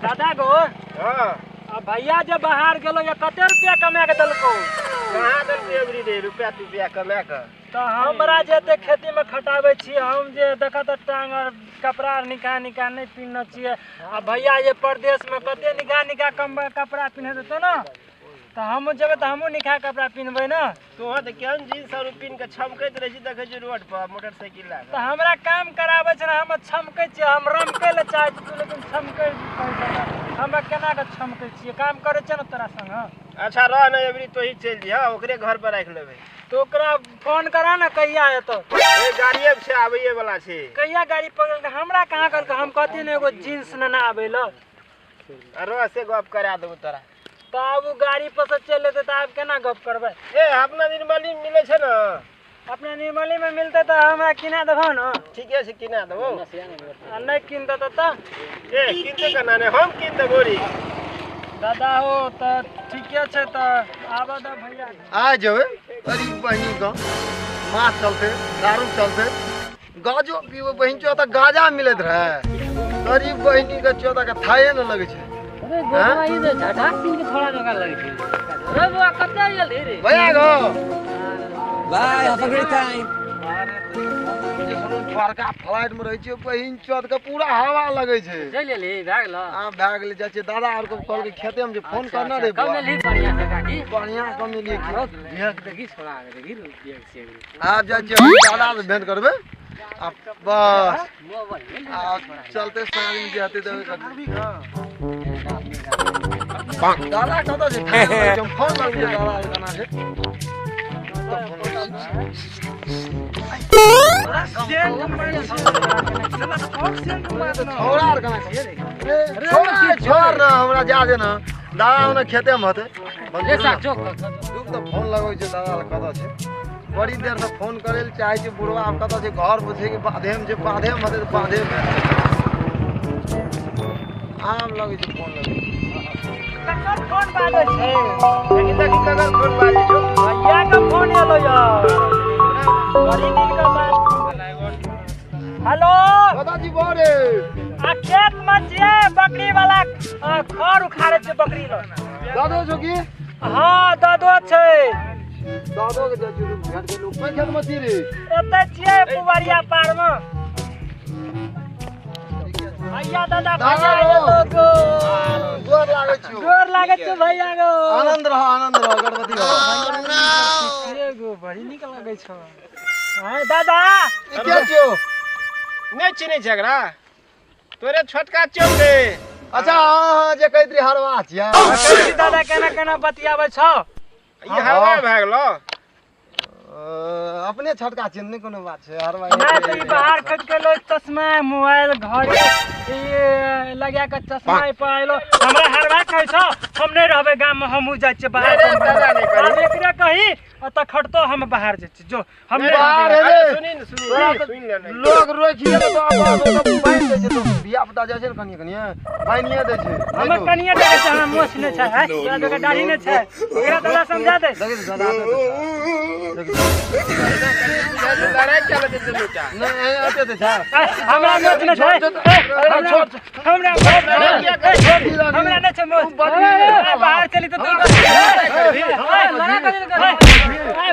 दादा गो अब भैया जब बाहर गेलो या कते रुपया कमा के दलको? कहाँ दलके एवरी रे रुपया कमा के? तो हमरा जे खेती में खटावे छी हम जे देखा त टांग और कपड़ा निकाह नहीं पीनना चाहिए। अब भैया ये प्रदेश में कते निकाह कपड़ा पहने देतो ना, तो हम जब तो हमू निकाह कपड़ा पहनबे ना। तो त केन जींस और पिन के छमकैत रही छी देखै छी रोड पर मोटरसाइकिल लाग। तो हमरा काम करावे छ ना, हम छमकै छी, हम रमकै ले चाहे छी लेकिन छमकै हम केना के छमकै छी? काम करे छ ना तोरा संग। अच्छा रह न एवरी तो ही चल जी। हां ओकरे घर पर राख लेबे। तो ओकरा फोन करा ना कहिया एतो। ए गाड़ीए से आबैए वाला छै। कहिया गाड़ी पकड़ के हमरा कहां कर हम कहती ने एगो जींस ना आबे ल। रह से गप करा देबो तोरा। तो अब गाड़ी पर से चल लेते तो आप केना गप करबे? ए अपना निर्मली मिले छै न? अपने निर्मली में मिलते तो हमरा किना देबो न। ठीके छै किना देबो। आ नहीं किन देतो तो ए किनते कना ने हम किन देबो रे। दादा हो तो ठीके छै तो आबा द भैया। आ जावे अरे बहनी का माँ चलते दारू चलते गाजो पीबो बहन चो त गाजा मिलत रहे। अरे बहनी का चोदा का थाये न लगे छे। अरे गोवा ई जे झटा पीन के थोड़ा जगह लगे छे। अरे बुआ कते आइल रे? भैया go bye have a great time. बड़का फ्लाइट में रही छे बहन चोद का पूरा हवा लगे छे। चल ले भाग ल। हां भाग ले जाचे दादा और को कॉल के खेते में जे फोन करना रे कम ले बढ़िया से काकी बढ़िया कम लिए भेक देखी छोड़ा देखी रुपया से आप जाचे दादा से भेंट करबे। अब बस चलते साँझ में जाते तो दादा कतो छे? जब फोन लग जे दादा कना छे छोड़ा और कना छे? छोड़ ना हमरा जा दे ना दादा ओने खेते में होते। ले सा चोक तो फोन लगै छे दादा कतो छे? बड़ी देर से फोन करे चाहे छे बुढ़वा हम कतो छे घर बुझे के बाधे में होते तो बाधे में आम लगे छे फोन लगे। ककर फोन बाजे छे? लेकिन ककर फोन बाजे छो? भैया का फोन एलो यार। बड़ी दिन का बात। हेलो दादाजी बोरे आ खेत में जे बकरी वाला खर उखाड़े छे बकरी लो। दादो छो की? हां दादो छे। दादो के जजू भेट के लोग खेत में छी रे। एते छिए पुवरिया पार में। भैया दादा भैया लोग गोर लागे छी। गोर लागे छे भैया गो। आनंद रहो गणपति रहो। अरे गो बड़ी निक लागे छो। हां दादा ई के छियो? नहीं चिन्ह झगड़ा तोरे छोटका चोक रे। अच्छा हां जे कहत रे हरवा छिया। दादा केना केना बतियाबे छो? ये हवा भाग लो। अपने छटका छिन नहीं कोनो बात छे हरवा। नहीं तो ई बाहर खट के लो चश्मा मोबाइल घड़ी ये लगा के चश्मा पाइलो हमरा हरवा कहै छो? हम नहीं रहबे गांव में हमहू जाय छे बाहर। दादा नहीं करी। अब एकरे कही त खटतो हम बाहर जाय छी जो हम नहीं बाहर रहबे। है सुन ले लोग रोखिए तो बाबा बाइन दे छे तो बिया पता जाय छे कनिया कनिया बाइनिए दे छे। हम कनिया दे छे हम मोछ ने छै है तोरा जगह दाढ़ी ने छै एकरा दादा समझा दे। देख दादा लड़ाई चल दे लुटा। नहीं आते दे छा हमरा मोछ ने छै। हमरा ने छै मोछ। बाहर चली तो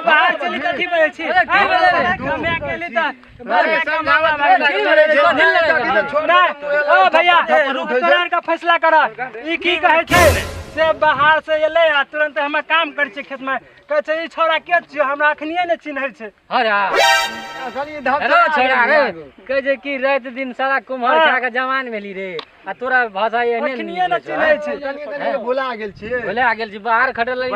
बाहर चली तो ठीक है छी। हम अकेले त ओ भैया तोरा का फैसला कर। ई की कहे छै से बाहर से एले आ तुरंत हम काम कर छै खेत में कहे छै ई छोरा के छियो हमरा अखनिए ने चिन्है छै। अरे खाली धक छोड़ा रे कहे जे कि रात दिन सारा कुम्हर खा के जवान भेली रे आ तोरा भाषा एहने अखनिए ने चिन्है छै। कनिया भुला गेल छी। भुला गेल छी बाहर खटल रही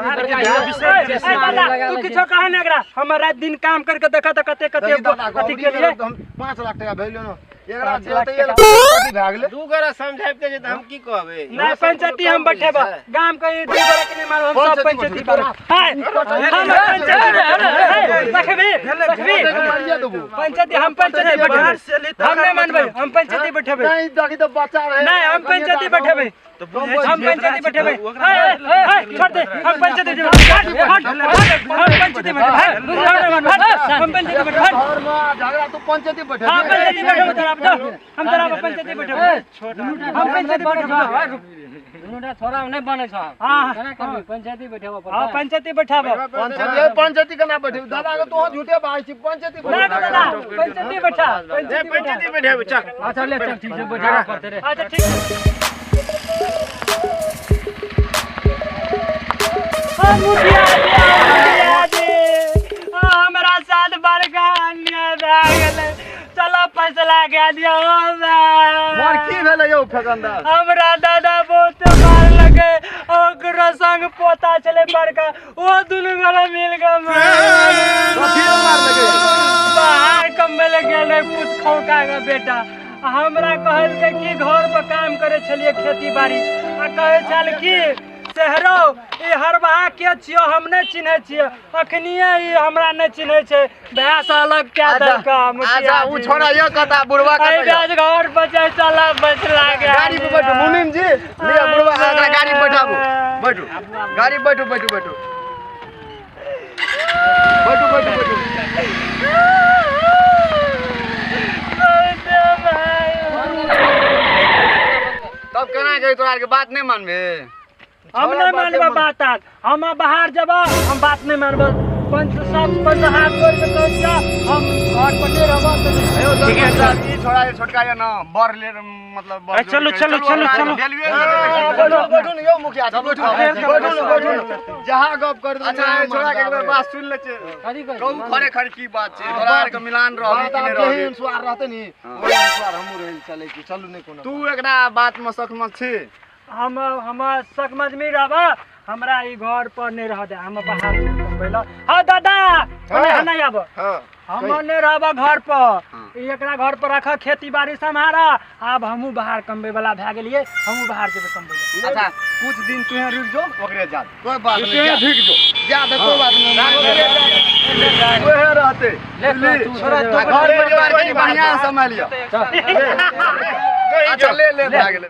तू किछो कह ने एकरा हम रात दिन काम करके देखा त कते कते अथी के लिए हम 5 लाख टका भेलियो न एकरा जेते ये कथि भाग ले। दू गोरा समझाइते जे त हम की कहबे? नहीं पंचायती हम बैठेबा गांव के दू गोरा के नहीं मारो हम सब पंचायती कर। हाय हम पंचायती पंचायती हम पंचायती बैठेबे। हम नहीं मानबे हम पंचायती बैठेबे। नहीं देखि तो बच्चा रहे नहीं हम पंचायती बैठेबे। हम पंचायती बैठेबै छोड़ दे हम पंचायती बैठेबै हम पंचायती बैठेबै हम पंचायती बैठेबै घर में झगड़ा तू पंचायती बैठे हां पंचायती बैठेबै तोरा हम तोरा पंचायती बैठेबै हम पंचायती बैठेबै दुनुटा छोरा नहीं बने छ हां केना करबी पंचायती बैठेबो पर हां पंचायती बैठाबो पंचायती केना बैठे दादा के तो झूठे बाई छी पंचायती ना दादा पंचायती बैठा पंचायती बैठे चल अच्छा ले चल ठीक से बैठा पड़ते रे अच्छा ठीक है मुखिया जी हमरा साथ बड़का अन्याय भए गेलै चलो फैसला कए दियौ मोर की भेलै यौ फेकंदा हमरा दादा बहुत मार लगे ओकरा संग पोता चले बड़का ओ दुनु गोरा मिल के मार लगे बाहर कमबे ले गेलै पुत खौका के बेटा हमरा कहलकै कि घर पर काम करे छलिए खेती बाड़ी आ कहे छल कि शहरो ई हरबाहा के छियो हम नहीं चिन्है छियै अखनिए ई हमरा नहीं चिन्है छै भैंस अलग क्या दलका अच्छा उ छोड़ा यो कता बुढ़वा आई आज घर पर जाय चला बचला गया गाड़ी पे बैठो मुनीम जी ले बुढ़वा एकरा गाड़ी पे बैठाबो बैठो गाड़ी बैठो बैठो बैठो बैठो बैठो बैठो तब केना कहि तोरा के बात नहीं मानबे हम नहीं मानबे बात हम बाहर जब हम बात नहीं मानबे पंच सब पंच हाथ जोड़ के कह जा हम घर पर नहीं रहबो तो ठीक है सर ई छोड़ा ये छोटका या ना बर ले मतलब बर चलो चलो चलो चलो बैठो बैठो न यो मुखिया बैठो बैठो जहां गप कर दो अच्छा छोड़ा के एक बार बात सुन ले छे कथी कर कहू खरे खरे की बात छे तोरा के मिलान रहबी कि नहीं रहबी अनुसार रहते नी ओइ अनुसार हमहु रहिल चले कि चलू नहीं कोनो तू एकरा बात में सकमत छी हम सकमज में रहबा हमरा ई घर पर नहीं रह दे हम बाहर कमबैला हां दादा ओने नहीं आब हम नहीं रहबा घर पर ई एकरा घर पर रख खेती बाड़ी संभारा अब हमहू बाहर कमबे वाला भए गेलिए हमहू बाहर जेबे कमबे अच्छा कुछ दिन तू यहाँ रुक जो ओकरे जा कोई बात नहीं यहाँ रुक जो जा दे कोई बात नहीं कोई है रहते दिल्ली छोरा तू घर परिवार की बढ़िया संभालियो अच्छा ले ले भाग ले